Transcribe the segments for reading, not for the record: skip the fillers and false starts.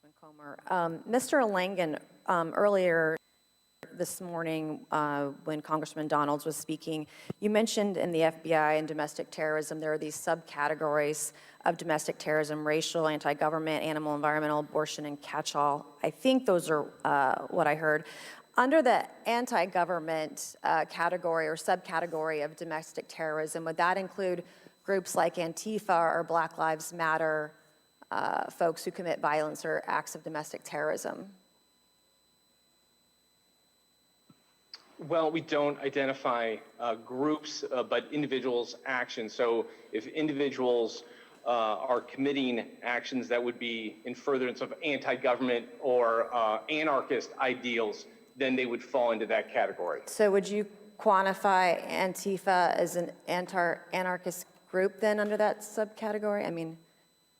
Congressman Comer. Mr. Langen, earlier this morning when Congressman Donalds was speaking, you mentioned in the FBI and domestic terrorism, there are these subcategories of domestic terrorism: racial, anti-government, animal, environmental, abortion, and catch-all. I think those are what I heard. Under the anti-government category or subcategory of domestic terrorism, would that include groups like AntiFa or Black Lives Matter, folks who commit violence or acts of domestic terrorism? Well, we don't identify groups, but individuals' actions. So if individuals are committing actions that would be in furtherance of anti-government or anarchist ideals, then they would fall into that category. So would you quantify Antifa as an anarchist group then under that subcategory? I mean,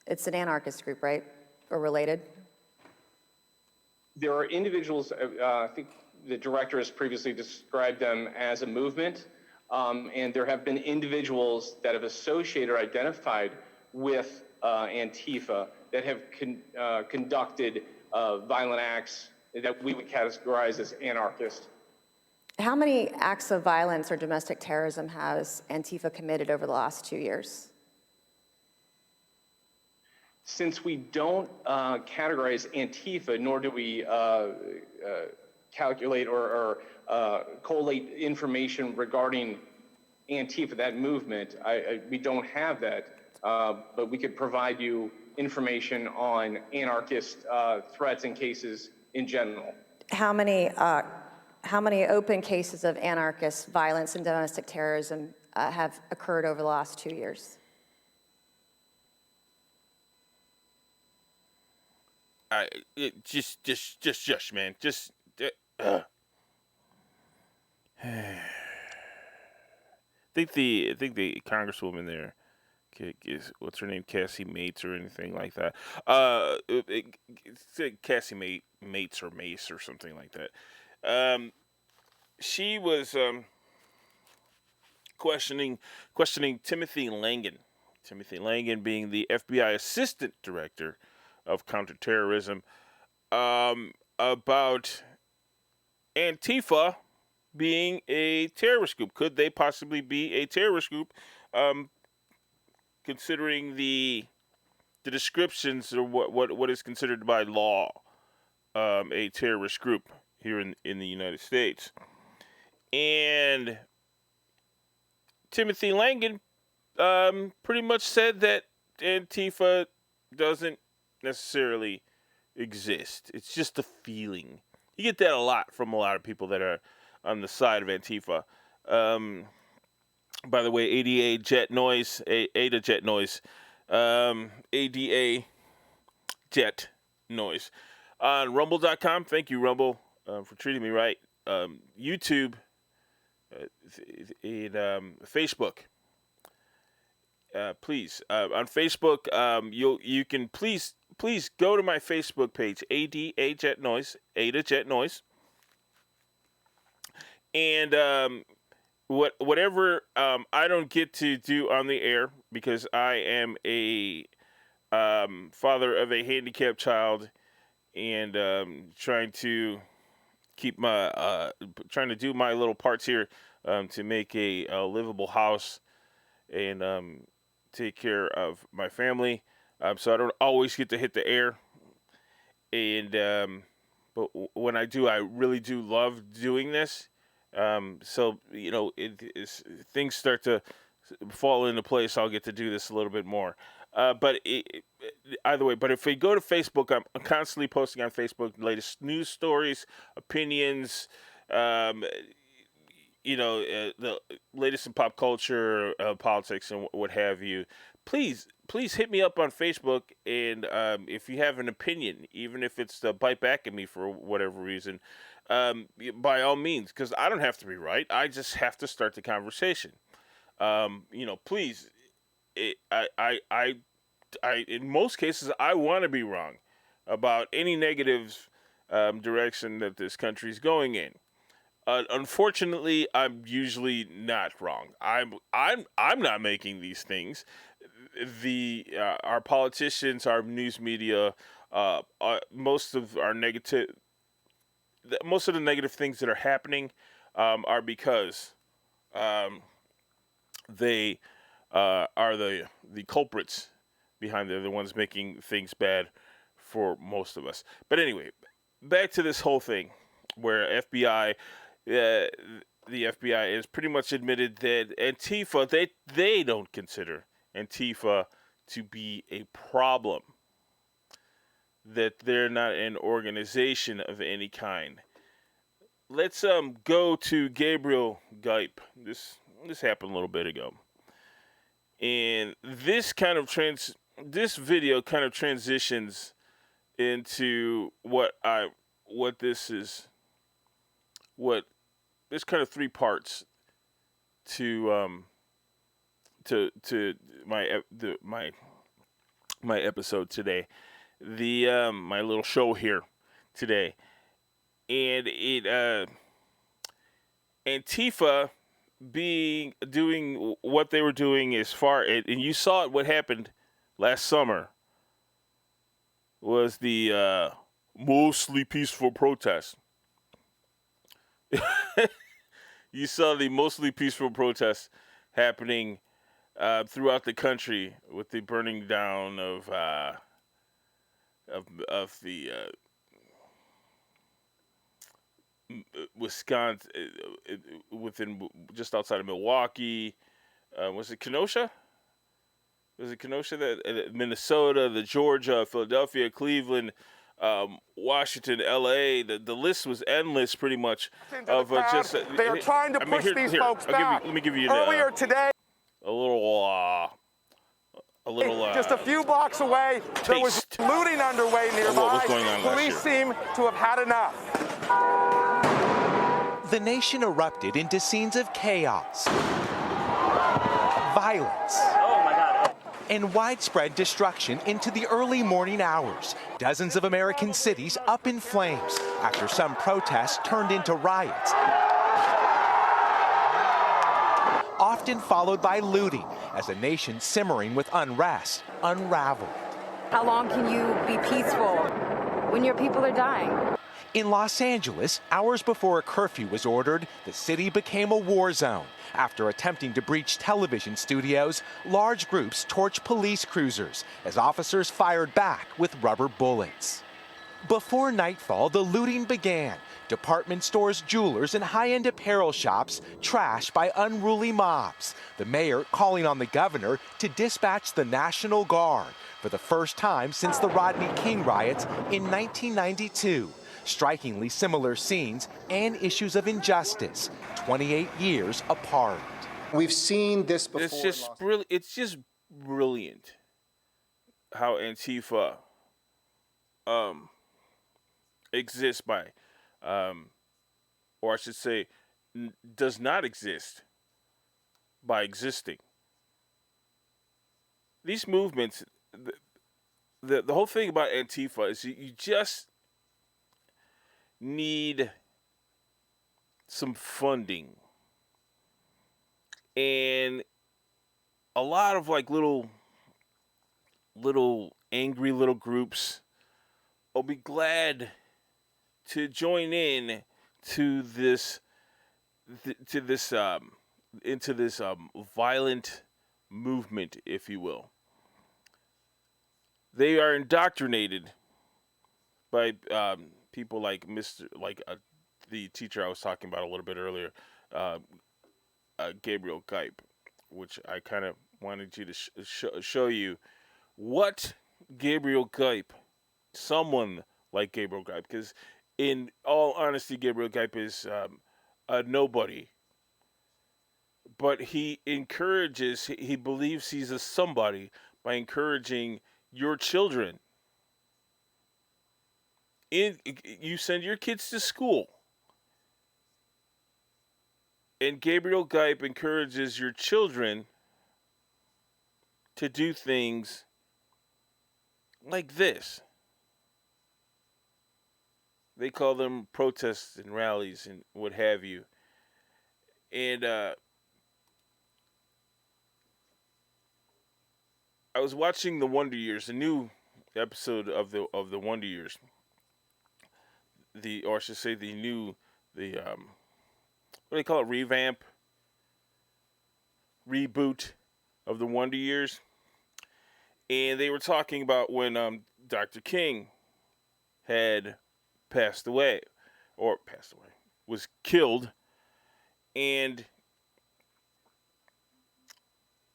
it's an anarchist group, right? Or related? There are individuals, I think the director has previously described them as a movement, and there have been individuals that have associated or identified with Antifa that have conducted violent acts that we would categorize as anarchist. How many acts of violence or domestic terrorism has Antifa committed over the last 2 years? Since we don't categorize Antifa, nor do we calculate or collate information regarding Antifa, that movement, we don't have that, but we could provide you information on anarchist threats and cases in general. How many open cases of anarchist violence and domestic terrorism have occurred over the last 2 years? Just, man, just. I think the congresswoman there, what's her name, Cassie Mates or anything like that. Cassie Mates or Mace or something like that. She was questioning Timothy Langen. Timothy Langen being the FBI Assistant Director of Counterterrorism, about Antifa being a terrorist group. Could they possibly be a terrorist group, considering the descriptions or what is considered by law a terrorist group here in the United States? And Timothy Langen pretty much said that Antifa doesn't necessarily exist. It's just a feeling. You get that a lot from a lot of people that are on the side of Antifa. By the way, ADA jet noise, ADA jet noise, ADA jet noise. On Rumble.com, thank you, Rumble, for treating me right. YouTube, Facebook. Please, on Facebook, you can please go to my Facebook page, ADA Jet Noise, Ada Jet Noise, and whatever I don't get to do on the air because I am a father of a handicapped child and trying to keep trying to do my little parts here to make a livable house and take care of my family. So I don't always get to hit the air. And but when I do, I really do love doing this. So, you know, things start to fall into place, I'll get to do this a little bit more. But either way, but if we go to Facebook, I'm constantly posting on Facebook the latest news stories, opinions, the latest in pop culture, politics, and what have you. Please hit me up on Facebook, and if you have an opinion, even if it's to bite back at me for whatever reason, by all means, because I don't have to be right. I just have to start the conversation. Please. I in most cases, I want to be wrong about any negative direction that this country is going in. Unfortunately, I'm usually not wrong. I'm not making these things. our politicians, our news media, most of the negative things that are happening are because they are the culprits behind. They're the ones making things bad for most of us. But anyway, back to this whole thing where the FBI has pretty much admitted that Antifa, they don't consider Antifa to be a problem, that they're not an organization of any kind. Let's go to Gabriel Geip. This happened a little bit ago, and this video kind of transitions into there's kind of three parts to my episode today, my little show here today, and Antifa doing what they were doing and you saw it, what happened last summer was the mostly peaceful protest. You saw the mostly peaceful protests happening throughout the country with the burning down of the Wisconsin, within just outside of Milwaukee. Was it Kenosha? Was it Kenosha? That Minnesota, the Georgia, Philadelphia, Cleveland, Washington, L.A. The list was endless, pretty much. Of just they are trying to push these folks back. Let me give you earlier today. A little. Just a few blocks away, there was looting underway nearby. What was going on Police seem to have had enough. The nation erupted into scenes of chaos, violence, and widespread destruction into the early morning hours. Dozens of American cities up in flames after some protests turned into riots, often followed by looting as a nation simmering with unrest unraveled. How long can you be peaceful when your people are dying? In Los Angeles, hours before a curfew was ordered, the city became a war zone. After attempting to breach television studios, large groups torched police cruisers as officers fired back with rubber bullets. Before nightfall, the looting began. Department stores, jewelers, and high-end apparel shops trashed by unruly mobs. The mayor calling on the governor to dispatch the National Guard for the first time since the Rodney King riots in 1992. Strikingly similar scenes and issues of injustice, 28 years apart. We've seen this before. It's just brilliant how Antifa exists by, or I should say, does not exist by existing. These movements, the whole thing about Antifa is you just need some funding, and a lot of like little angry little groups will be glad to join in to this violent movement, if you will. They are indoctrinated by people like the teacher I was talking about a little bit earlier, Gabriel Geip, which I kind of wanted you to show you what Gabriel Geip, someone like Gabriel Geip, because in all honesty, Gabriel Geip is a nobody, but he believes he's a somebody by encouraging your children. You send your kids to school, and Gabriel Geip encourages your children to do things like this. They call them protests and rallies and what have you. And I was watching The Wonder Years, a new episode of the Wonder Years. Or I should say the what do they call it? Reboot of The Wonder Years. And they were talking about when Dr. King had passed away, was killed, and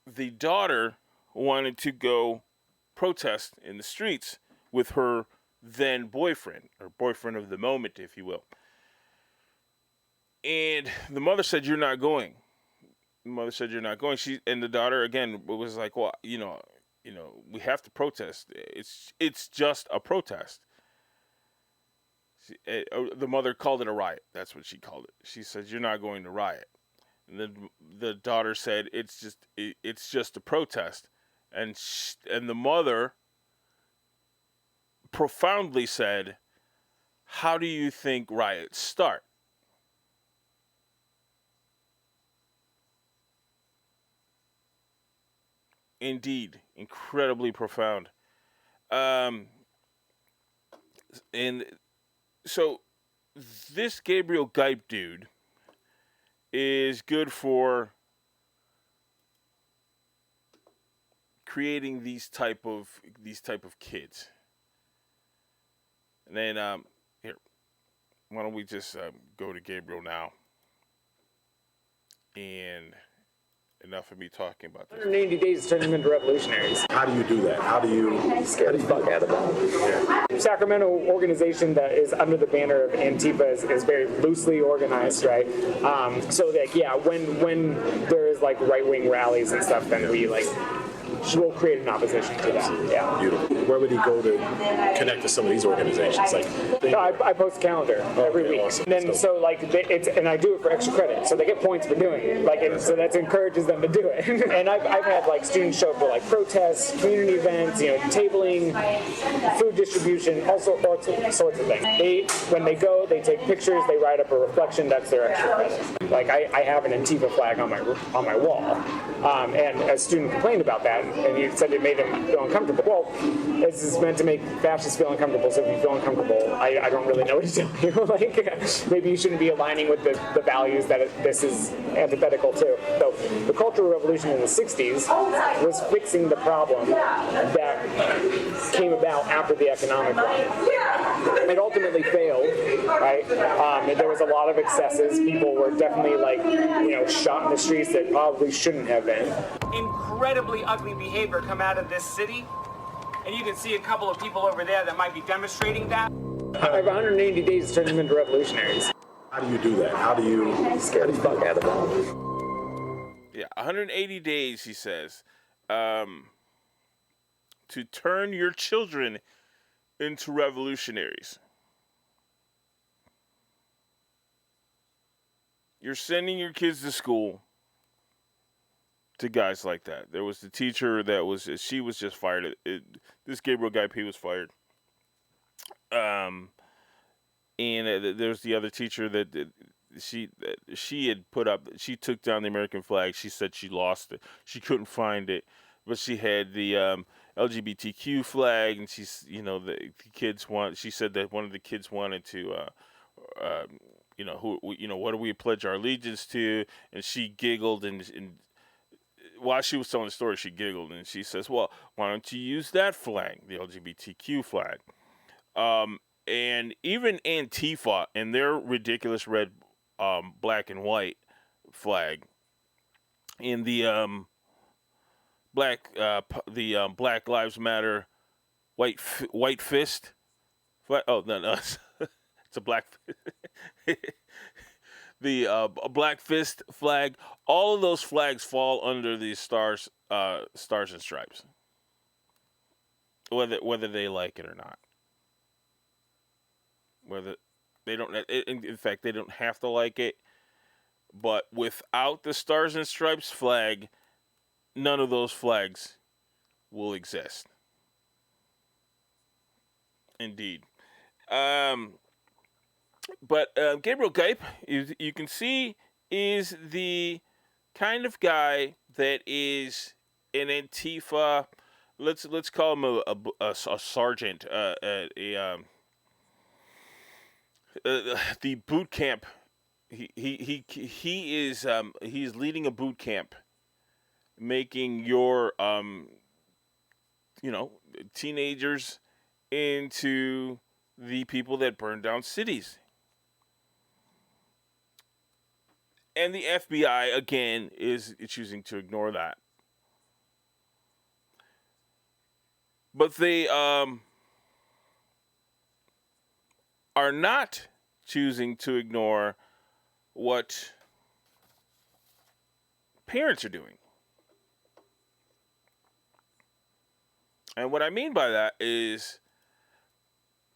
the daughter wanted to go protest in the streets with her then boyfriend, or boyfriend of the moment, if you will. And the mother said, "You're not going." The mother said, "You're not going." And the daughter again was like, "Well, we have to protest. It's just a protest." The mother called it a riot. That's what she called it. She said, "You're not going to riot." And then the daughter said, "It's just a protest." And the mother profoundly said, "How do you think riots start?" Indeed, incredibly profound. And so this Gabriel Geip dude is good for creating these type of kids. And then here, why don't we just go to Gabriel now? And enough of me talking about this. 180 days to turn them into revolutionaries. How do you do that? How do you Scare the fuck out of them. Yeah. Sacramento organization that is under the banner of AntiFa is very loosely organized, right? When there is like right-wing rallies and stuff, then we'll create an opposition to that. Yeah. Beautiful. Where would he go to connect to some of these organizations? I post a calendar every week. Awesome. And then and I do it for extra credit, so they get points for doing it. So that encourages them to do it. And I've had students show up for protests, community events, tabling, food distribution, all sorts of things. When they go, they take pictures, they write up a reflection. That's their extra credit. I have an Antifa flag on my wall, and a student complained about that. And he said it made him feel uncomfortable. Well, this is meant to make fascists feel uncomfortable, so if you feel uncomfortable, I don't really know what to tell you. Maybe you shouldn't be aligning with the values that this is antithetical to. So the Cultural Revolution in the 60s was fixing the problem that came about after the economic one. It ultimately failed, right? There was a lot of excesses. People were definitely shot in the streets that probably shouldn't have been. Incredibly ugly behavior come out of this city, and you can see a couple of people over there that might be demonstrating that. I have 180 days to turn them into revolutionaries. How do you do that? How do you scare the fuck out of them? Yeah, 180 days, he says, to turn your children into revolutionaries. You're sending your kids to school to guys like that. There was the teacher she was just fired. This Gabriel Geip, he was fired. And there's the other teacher that she had put up. She took down the American flag. She said she lost it. She couldn't find it, but she had the LGBTQ flag, and she's the kids want. She said that one of the kids wanted to. What do we pledge our allegiance to? And she giggled and while she was telling the story, she giggled and she says, "Well, why don't you use that flag, the LGBTQ flag?" And even Antifa and their ridiculous red, black and white flag, in the Black Lives Matter white fist flag. Oh no, it's a black. The Black Fist flag, all of those flags fall under these stars and stripes, whether they like it or not. Whether they don't, in fact, they don't have to like it. But without the stars and stripes flag, none of those flags will exist. Indeed. But Gabriel Geip, you can see, is the kind of guy that is an Antifa, let's call him a sergeant, the boot camp. He is he's leading a boot camp, making your teenagers into the people that burn down cities. And the FBI again is choosing to ignore that. But they are not choosing to ignore what parents are doing. And what I mean by that is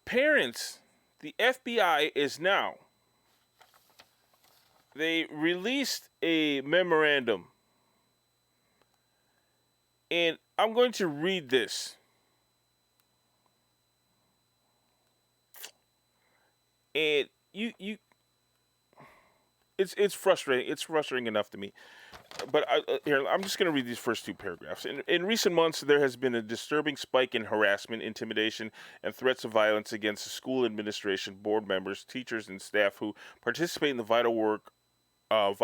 parents, the FBI is now, they released a memorandum. And I'm going to read this. And it's frustrating. It's frustrating enough to me. But here, I'm just going to read these first two paragraphs. In recent months, there has been a disturbing spike in harassment, intimidation, and threats of violence against the school administration, board members, teachers, and staff who participate in the vital work of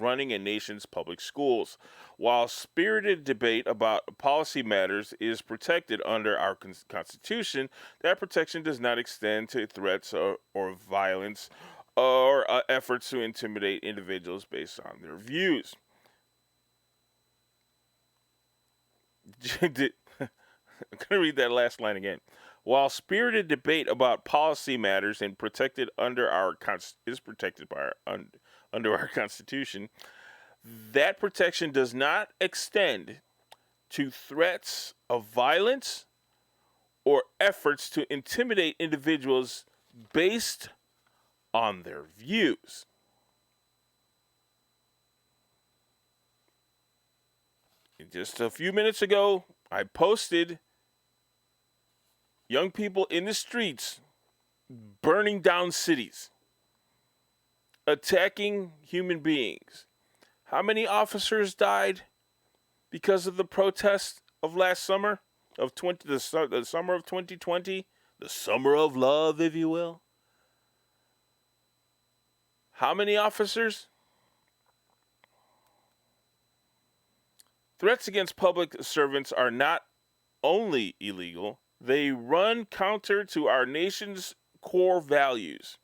running a nation's public schools. While spirited debate about policy matters is protected under our Constitution, that protection does not extend to threats or violence or efforts to intimidate individuals based on their views. I'm going to read that last line again. While spirited debate about policy matters and protected under our under our Constitution, that protection does not extend to threats of violence or efforts to intimidate individuals based on their views. Just a few minutes ago, I posted young people in the streets burning down cities, attacking human beings. How many officers died because of the protests of last summer, the summer of 2020, the summer of love, if you will? How many officers? Threats against public servants are not only illegal, they run counter to our nation's core values.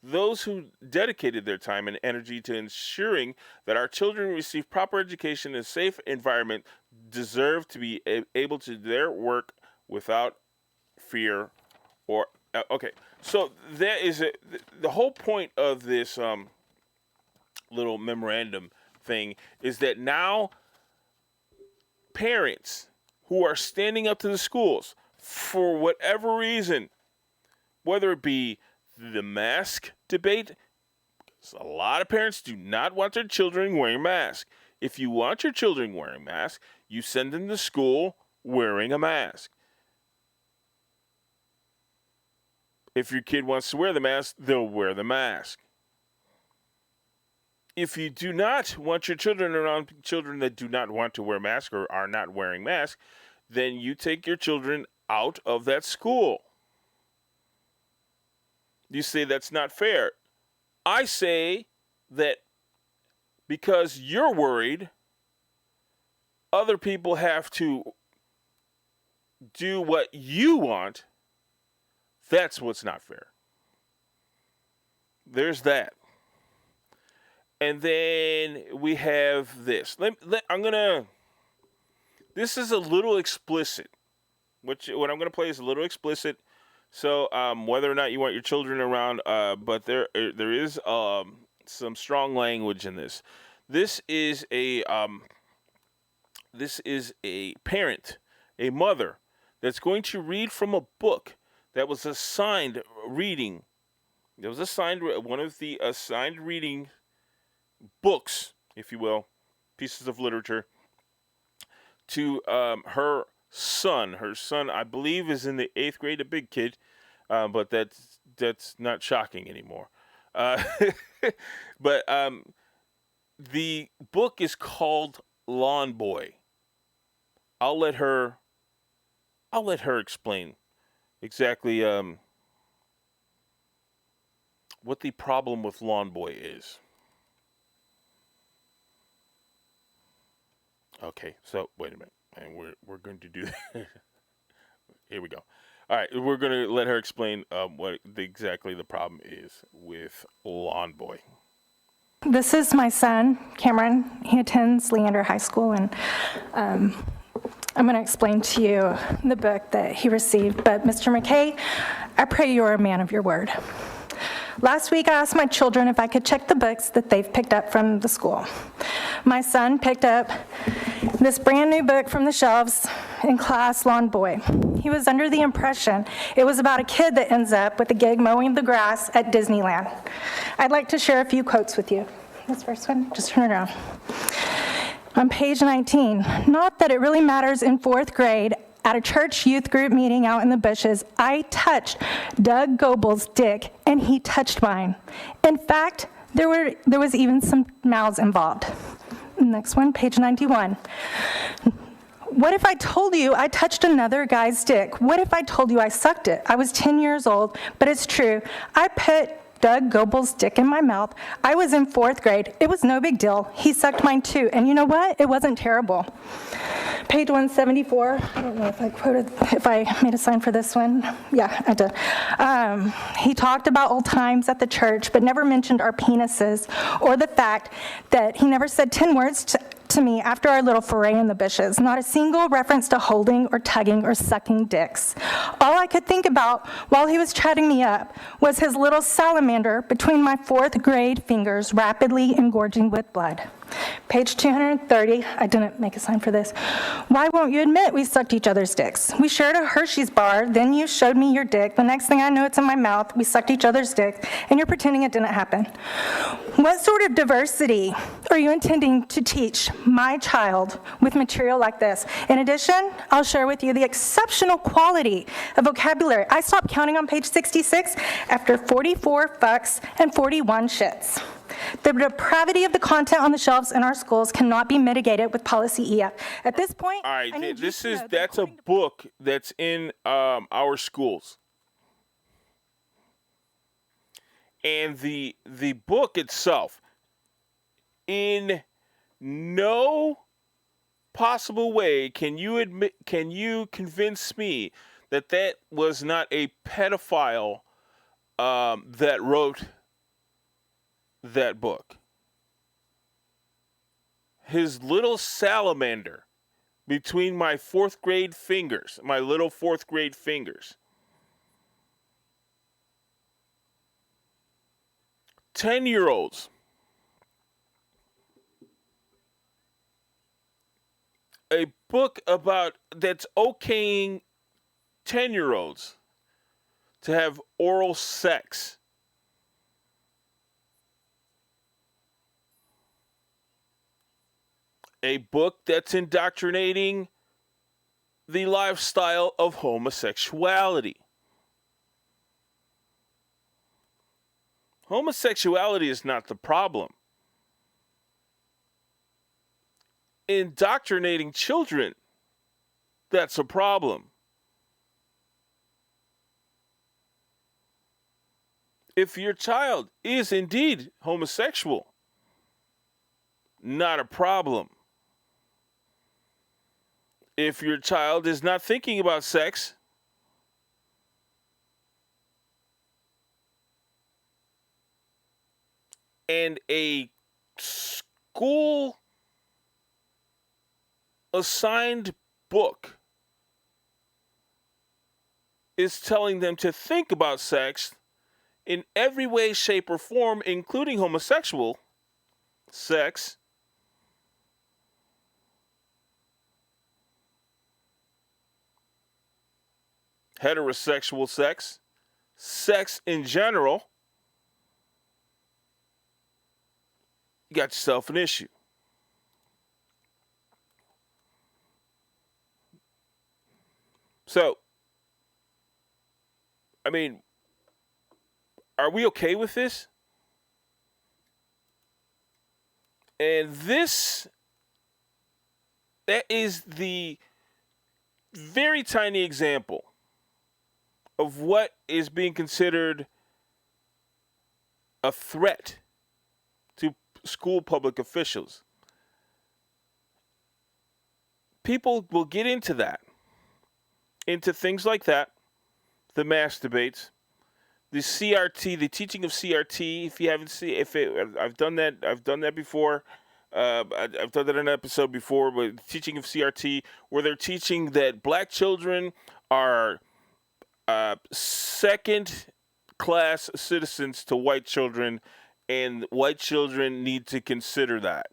Those who dedicated their time and energy to ensuring that our children receive proper education in a safe environment deserve to be able to do their work without fear or... okay, so that is the whole point of this little memorandum thing is that now parents who are standing up to the schools for whatever reason, whether it be the mask debate, because a lot of parents do not want their children wearing masks. If you want your children wearing masks, you send them to school wearing a mask. If your kid wants to wear the mask, they'll wear the mask. If you do not want your children around children that do not want to wear masks or are not wearing masks, then you take your children out of that school. You say that's not fair. I say that because you're worried, other people have to do what you want. That's what's not fair. There's that. And then we have this. This is a little explicit. What I'm going to play is a little explicit. So whether or not you want your children around, but there is some strong language in this. This is a parent, a mother, that's going to read from a book that was assigned reading. It was assigned one of the assigned reading books, if you will, pieces of literature, to her son. Her son, I believe, is in the 8th grade, a big kid, but that's not shocking anymore. But the book is called Lawn Boy. I'll let her explain exactly what the problem with Lawn Boy is. Okay, so wait a minute, and we're going to do that. Here we go. All right, we're going to let her explain what exactly the problem is with Lawn Boy. This is my son, Cameron. He attends Leander High School, and I'm going to explain to you the book that he received. But Mr. McKay, I pray you're a man of your word. Last week, I asked my children if I could check the books that they've picked up from the school. My son picked up this brand new book from the shelves in class, Lawn Boy. He was under the impression it was about a kid that ends up with a gig mowing the grass at Disneyland. I'd like to share a few quotes with you. This first one, just turn it around. On page 19, not that it really matters in 4th grade, at a church youth group meeting out in the bushes, I touched Doug Goebel's dick, and he touched mine. In fact, there was even some mouths involved. Next one, page 91. What if I told you I touched another guy's dick? What if I told you I sucked it? I was 10 years old, but it's true. I put Doug Goebel's dick in my mouth. I was in 4th grade. It was no big deal. He sucked mine too. And you know what? It wasn't terrible. Page 174. I don't know if I made a sign for this one. Yeah, I did. He talked about old times at the church, but never mentioned our penises or the fact that he never said 10 words to me after our little foray in the bushes. Not a single reference to holding or tugging or sucking dicks. All I could think about while he was chatting me up was his little salamander between my 4th grade fingers rapidly engorging with blood. Page 230, I didn't make a sign for this. Why won't you admit we sucked each other's dicks? We shared a Hershey's bar, then you showed me your dick. The next thing I know, it's in my mouth. We sucked each other's dicks, and you're pretending it didn't happen. What sort of diversity are you intending to teach my child with material like this? In addition, I'll share with you the exceptional quality of vocabulary. I stopped counting on page 66 after 44 fucks and 41 shits. The depravity of the content on the shelves in our schools cannot be mitigated with policy EF. At this point, all right, that's a book that's in our schools, and the book itself, in no possible way can you convince me that was not a pedophile that wrote that book. His little salamander between my 4th grade fingers, my little 4th grade fingers. 10-year-olds. A book that's okaying 10-year-olds to have oral sex. A book that's indoctrinating the lifestyle of homosexuality. Homosexuality is not the problem. Indoctrinating children, that's a problem. If your child is indeed homosexual, not a problem. If your child is not thinking about sex, and a school assigned book is telling them to think about sex in every way, shape, or form, including homosexual sex, heterosexual sex, sex in general, you got yourself an issue. So, I mean, are we okay with this? And that is the very tiny example of what is being considered a threat to school public officials. People will get into that, into things like that, the mass debates, the CRT, the teaching of CRT. If you haven't seen, I've done that before. I've done that in an episode before, but teaching of CRT, where they're teaching that black children are second-class citizens to white children, and white children need to consider that.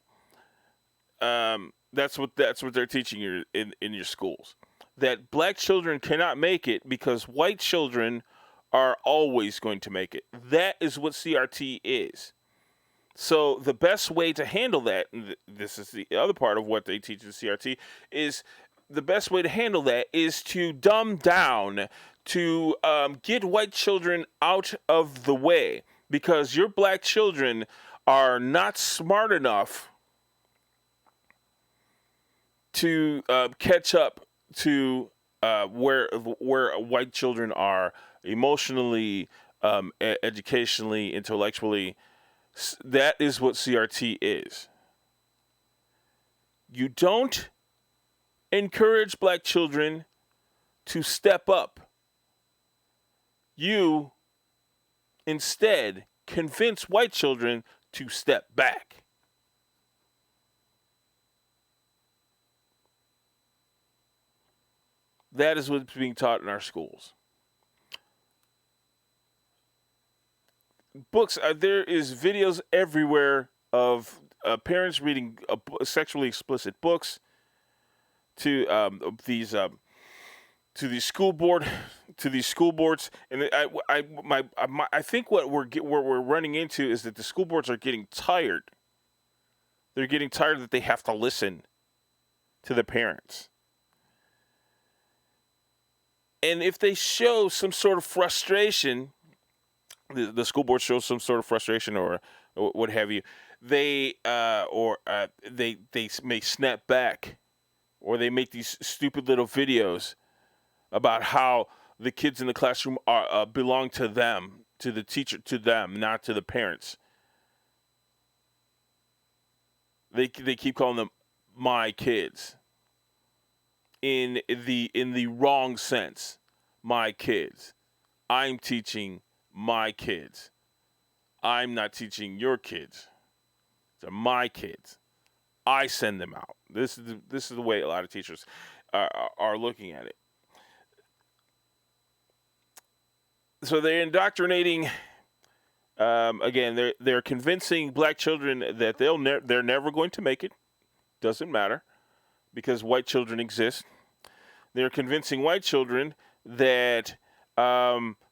That's what they're teaching you in your schools. That black children cannot make it because white children are always going to make it. That is what CRT is. So the best way to handle that, and this is the other part of what they teach in CRT, is the best way to handle that is to dumb down, to get white children out of the way, because your black children are not smart enough to catch up to where white children are emotionally, educationally, intellectually. That is what CRT is. You don't encourage black children to step up. You instead convince white children to step back. That is what's being taught in our schools. Books, there is videos everywhere of parents reading sexually explicit books to these school boards, and I think what we're running into is that the school boards are getting tired. They're getting tired that they have to listen to the parents. And if they show some sort of frustration, the school board shows some sort of frustration or what have you, they may snap back, or they make these stupid little videos about how the kids in the classroom belong to them, to the teacher, to them, not to the parents. They keep calling them my kids. In the wrong sense. My kids. I'm teaching my kids. I'm not teaching your kids. They're my kids. I send them out. This is the way a lot of teachers are looking at it. So they're indoctrinating. Again, they're convincing black children that they're never going to make it. Doesn't matter, because white children exist. They're convincing white children that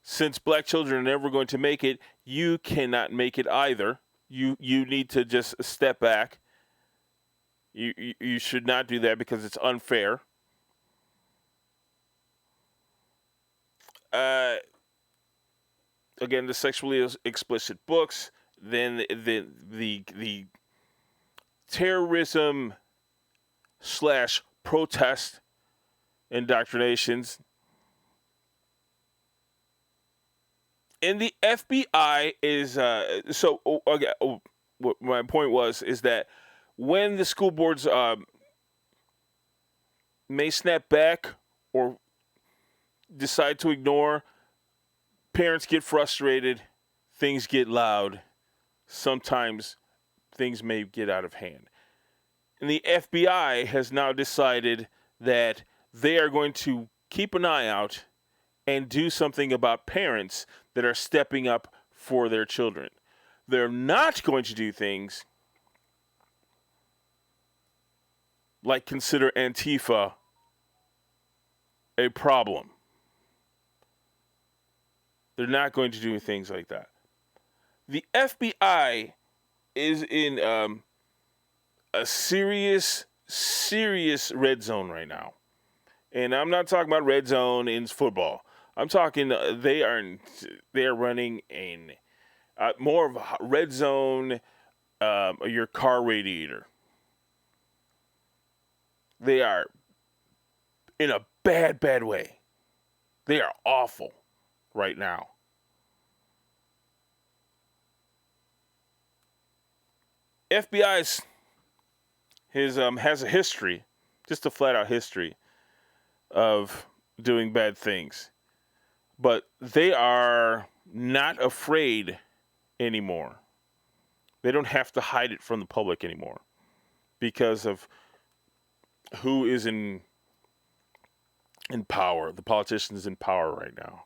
since black children are never going to make it, you cannot make it either. You need to just step back. You should not do that because it's unfair. Again, the sexually explicit books, then the terrorism / protest indoctrinations. And the FBI is what my point is that when the school boards may snap back or decide to ignore, parents get frustrated, things get loud, sometimes things may get out of hand. And the FBI has now decided that they are going to keep an eye out and do something about parents that are stepping up for their children. They're not going to do things like consider AntiFa a problem. They're not going to do things like that. The FBI is in a serious red zone right now. And I'm not talking about red zone in football. I'm talking they are running in more of a red zone, your car radiator. They are in a bad, bad way. They are awful right now. FBI has a history, just a flat out history of doing bad things. But they are not afraid anymore. They don't have to hide it from the public anymore because of who is in power, the politicians in power right now.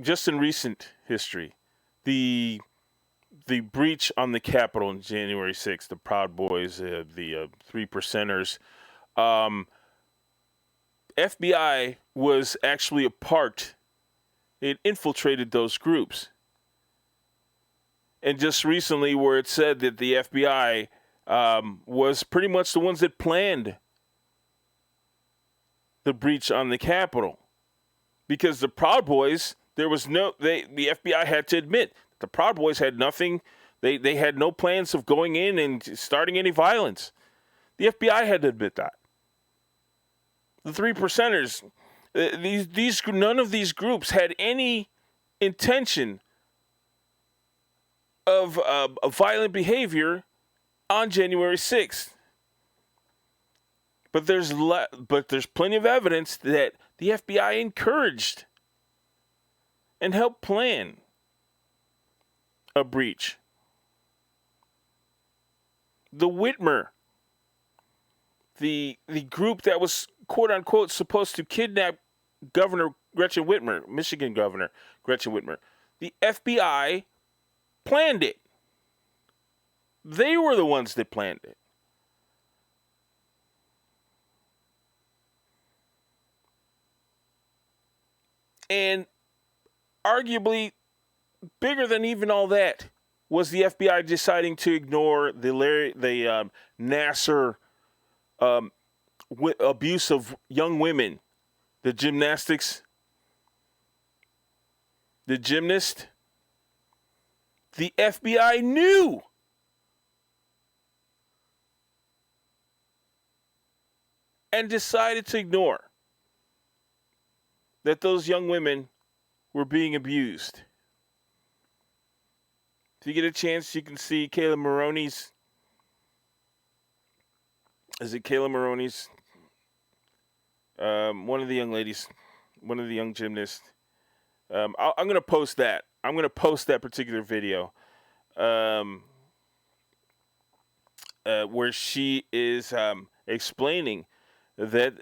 Just in recent history, the breach on the Capitol on January 6th, the Proud Boys, the Three Percenters, FBI was actually a part. It infiltrated those groups. And just recently where it said that the FBI was pretty much the ones that planned the breach on the Capitol. Because the Proud Boys, the FBI had to admit, the Proud Boys had nothing, they had no plans of going in and starting any violence. The FBI had to admit that. The Three Percenters, none of these groups had any intention of violent behavior on January 6th. But there's plenty of evidence that the FBI encouraged and helped plan a breach. The Whitmer, the group that was quote unquote supposed to kidnap Governor Gretchen Whitmer, Michigan Governor Gretchen Whitmer, the FBI planned it. They were the ones that planned it. And arguably bigger than even all that was the FBI deciding to ignore the Nassar abuse of young women, the gymnast. The FBI knew. And decided to ignore that those young women were being abused. If you get a chance, you can see Kayla Maroney's. Is it Kayla Maroney's? One of the young ladies, one of the young gymnasts. I'm going to post that. I'm going to post that particular video where she is explaining that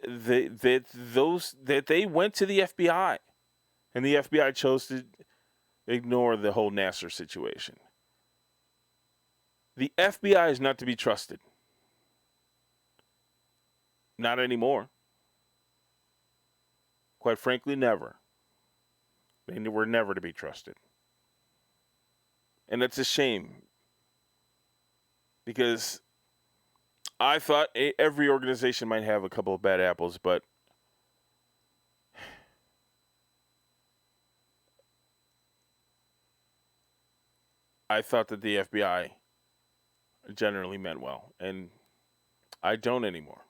they went to the FBI, and the FBI chose to ignore the whole Nassar situation. The FBI is not to be trusted. Not anymore. Quite frankly, never. They were never to be trusted. And it's a shame, because I thought every organization might have a couple of bad apples, but I thought that the FBI generally meant well, and I don't anymore.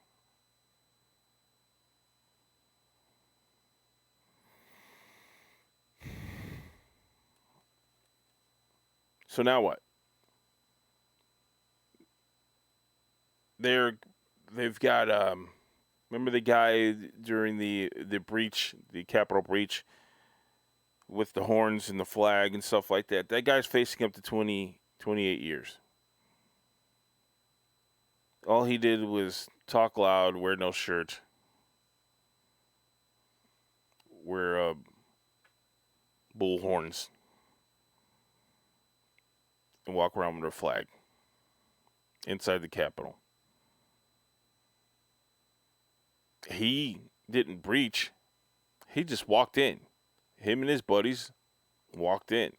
So now what? They've got remember the guy during the breach, the Capitol breach, with the horns and the flag and stuff like that. That guy's facing up to 28 years. All he did was talk loud, wear no shirt, wear bull horns, and walk around with a flag inside the Capitol. He didn't breach. He just walked in. Him and his buddies walked in.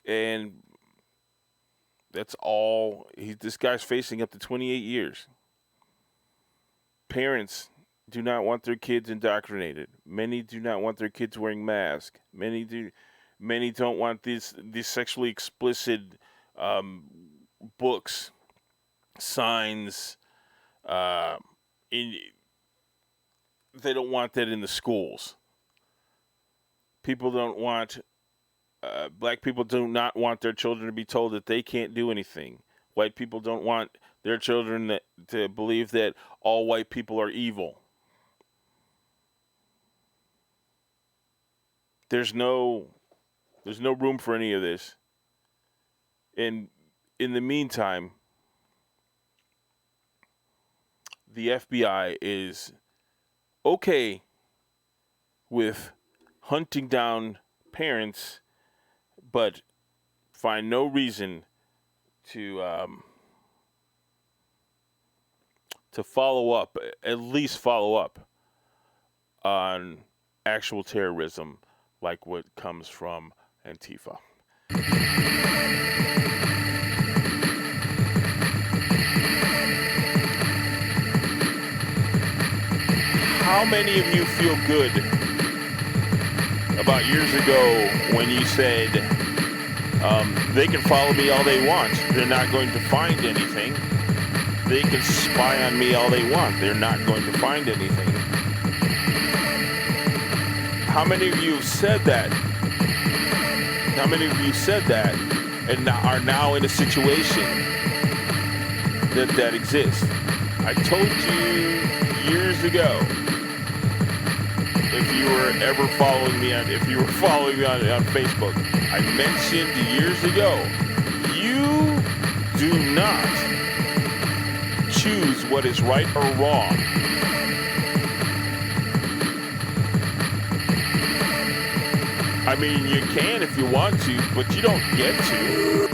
And that's all. This guy's facing up to 28 years. Parents do not want their kids indoctrinated. Many do not want their kids wearing masks. Many Many don't want these sexually explicit books, signs. They don't want that in the schools. People don't want. Black people do not want their children to be told that they can't do anything. White people don't want their children to believe that all white people are evil. There's no room for any of this. And in the meantime, the FBI is okay with hunting down parents, but find no reason to follow up, at least follow up on actual terrorism like what comes from Antifa. How many of you feel good about years ago when you said, they can follow me all they want, they're not going to find anything. They can spy on me all they want, they're not going to find anything. How many of you have said that? How many of you said that and are now in a situation that exists? I told you years ago, if you were ever following me on Facebook, I mentioned years ago, you do not choose what is right or wrong. I mean, you can if you want to, but you don't get to.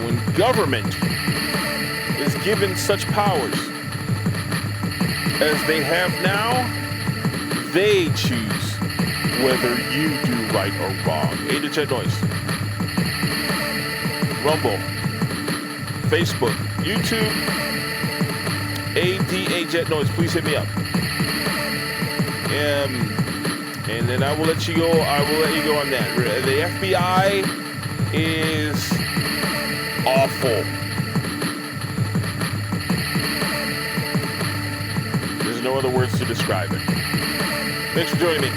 When government is given such powers as they have now, they choose whether you do right or wrong. A Jet Noise. Rumble. Facebook. YouTube. A.K.A. Jet Noise. Please hit me up. And then I will let you go. I will let you go on that. The FBI is awful. There's no other words to describe it. Thanks for joining me.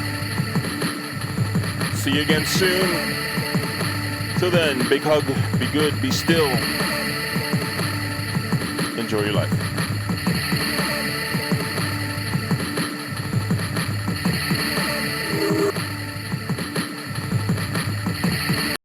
See you again soon. Till then, big hug, be good, be still. Enjoy your life.